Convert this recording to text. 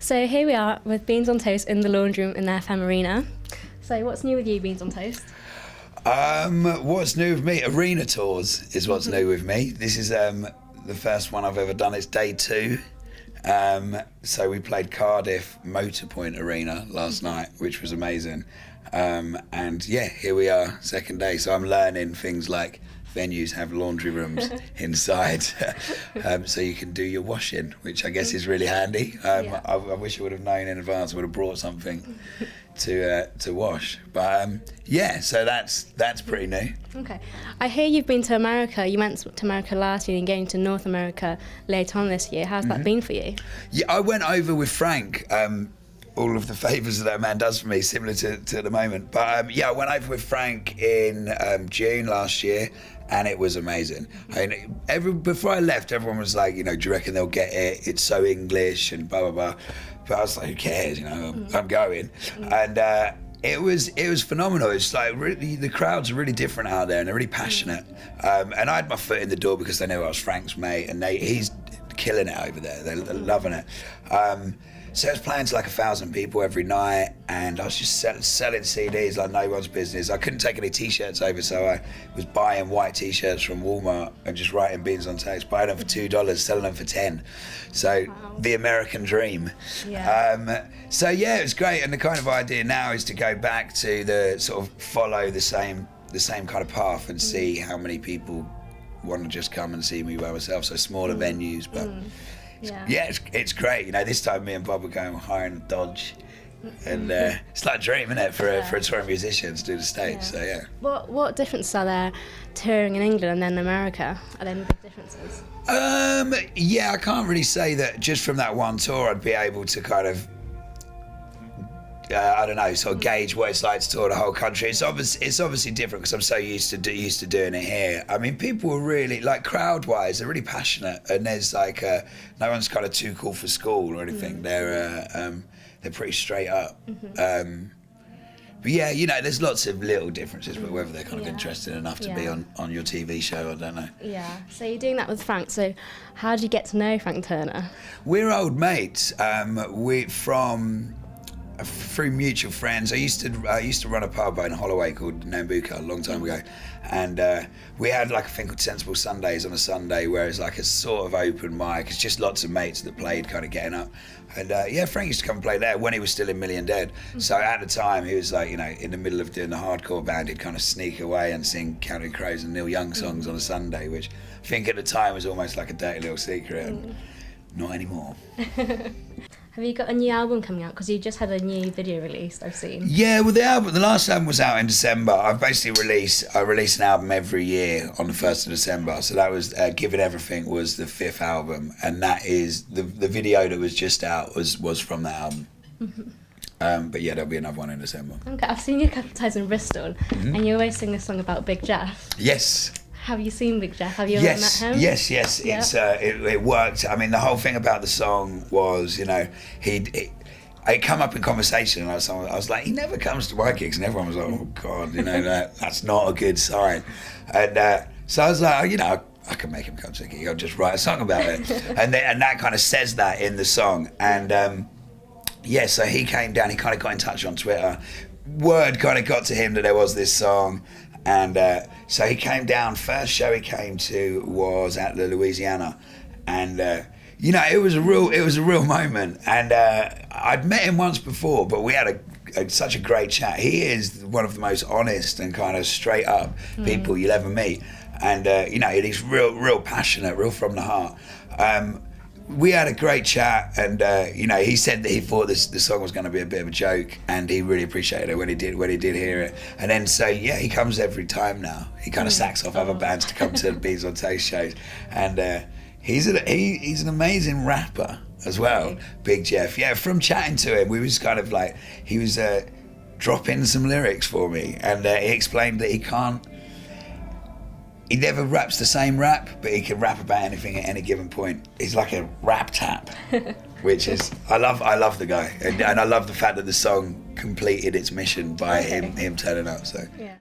So here we are with Beans on Toast in the laundry room in the FM Arena. So what's new with you, Beans on Toast? What's new with me? Arena tours is what's new with me. This is the first one I've ever done. It's day 2. So we played Cardiff Motorpoint Arena last night, which was amazing. And yeah, here we are, second day. So I'm learning things like venues have laundry rooms inside, so you can do your washing, which I guess is really handy. I wish I would have known in advance. I would have brought something to wash. But yeah, so that's pretty new. Okay, I hear you've been to America. You went to America last year and going to North America later on this year. How's that been for you? Yeah, I went over with Frank. All of the favours that man does for me, similar to the moment. But yeah, I went over with Frank in June last year, and it was amazing. I mean, before I left, everyone was like, do you reckon they'll get it? It's so English and blah, blah, blah. But I was like, who cares, I'm going. And it was phenomenal. It's like really, the crowds are really different out there and they're really passionate. And I had my foot in the door because they knew I was Frank's mate, and he's killing it over there. They're loving it. So I was playing to like 1,000 people every night, and I was just selling CDs like no one's business. I couldn't take any T-shirts over, so I was buying white T-shirts from Walmart and just writing Beans on Toast, buying them for $2, selling them for 10. So the American dream. Yeah. So yeah, it was great, and the kind of idea now is to go back to the sort of follow the same kind of path and see how many people want to just come and see me by myself. So smaller venues, but. Yeah, it's great. This time me and Bob were going hiring a Dodge, and it's like a dream, isn't it, for a touring musician to do the States? So yeah. What differences are there touring in England and then America? Are there any big differences? Yeah, I can't really say that just from that one tour I'd be able to kind of I don't know, sort of gauge what it's like to tour the whole country. It's obviously different because I'm so used to doing it here. I mean, people are really, like, crowd-wise, they're really passionate, and there's like no one's kind of too cool for school or anything. They're pretty straight up. But yeah, there's lots of little differences, but whether they're kind of interested enough to be on your TV show, I don't know. Yeah. So you're doing that with Frank. So how did you get to know Frank Turner? We're old mates. Through mutual friends. I used to run a pub in Holloway called Nambucca a long time ago, and we had like a thing called Sensible Sundays on a Sunday, where it's like a sort of open mic. It's just lots of mates that played, kind of getting up, and Frank used to come and play there when he was still in Million Dead. So at the time he was like, in the middle of doing the hardcore band, he'd kind of sneak away and sing Counting Crows and Neil Young songs on a Sunday, which I think at the time was almost like a dirty little secret. And not anymore. Have you got a new album coming out? Because you just had a new video released, I've seen. Yeah, well, the last album was out in December. I release an album every year on the 1st of December. So that was Giving Everything was the 5th album, and that is the video that was just out was from that album. But yeah, there'll be another one in December. Okay, I've seen you a couple of times in Bristol, and you always sing a song about Big Jeff. Yes. Have you seen Big Jeff? Have you ever met him? Yes. Yeah. It worked. I mean, the whole thing about the song was, it come up in conversation, and I was like, he never comes to my gigs, and everyone was like, oh God, that's not a good sign. And so I was like, I can make him come to a gig. I'll just write a song about it, and that kind of says that in the song. And so he came down. He kind of got in touch on Twitter. Word kind of got to him that there was this song. And so he came down. First show he came to was at the Louisiana, and it was a real moment. And I'd met him once before, but we had such a great chat. He is one of the most honest and kind of straight up people you'll ever meet, and he's real passionate, real from the heart. We had a great chat, and he said that he thought the song was going to be a bit of a joke, and he really appreciated it when he did hear it. And then he comes every time now. He kind of sacks off other bands to come to the Beans on Toast shows, and he's an amazing rapper as well, Big Jeff. Yeah, from chatting to him, we was kind of like, he was dropping some lyrics for me, and he explained that he never raps the same rap, but he can rap about anything at any given point. He's like a rap tap, which is, I love the guy. And I love the fact that the song completed its mission by him turning up. So. Yeah.